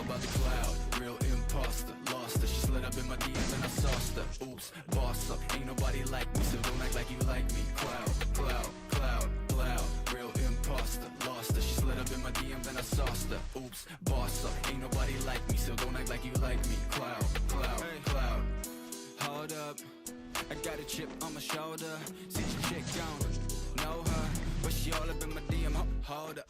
About the cloud, real imposter, lost her. She slid up in my DMs and I sauced her. Oops, boss up, ain't nobody like me, so don't act like you like me. Cloud, cloud, cloud, cloud, real imposter, lost her. She slid up in my DMs and I sauced her. Oops, boss up, ain't nobody like me, so don't act like you like me. Cloud, cloud, cloud, hold up, I got a chip on my shoulder. See your chick gone, know her, but she all up in my DM. Hold up,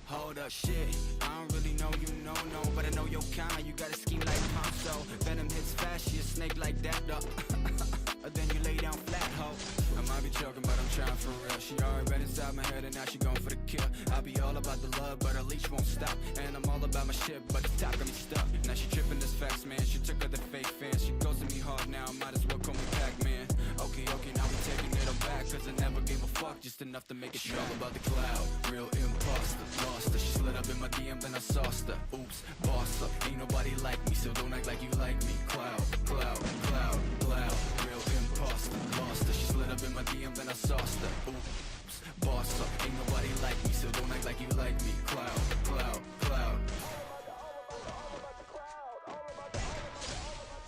hold up, shit. I don't really know you, no, but I know your kind. You got a scheme like Ponzo. Venom hits fast, she a snake like that, though. Then you lay down flat, ho. I might be joking, but I'm trying for real. She already been inside my head and now she going for the kill. I'll be all about the love, but her leash won't stop. And I'm all about my shit, but the top got me stuck. Now she tripping this facts, man. She took her the fake fans. She goes to me hard now, might as well call me Pac-Man. Okay, now we taking it all back, cause I never gave a fuck, just enough to make it show. All about the cloud, real imposter, lost her. She slid up in my DM, then I sauced her. Oops, boss up, ain't nobody like me, so don't act like you like me. Cloud, cloud, cloud, cloud, real imposter, lost her. She slid up in my DM, then I sauced her. Oops, boss up, ain't nobody like me, so don't act like you like me. Cloud, cloud, cloud.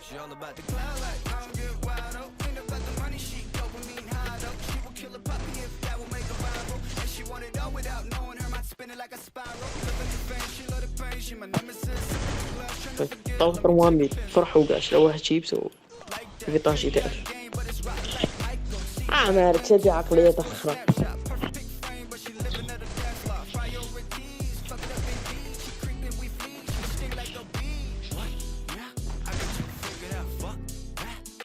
She all about the cloud, like I don't get wild, oh. Ain't about the money, she dopamine high, though. She will kill a puppy if that will make her viral. And she want it all without knowing her mind spinning like a spiral. Living the pain, she love the pain, she my nemesis. طاقة مهمة فرحوا باش لو واحد شيبس في طاش يتعرف. عمارك سيدي عقلية أخرى.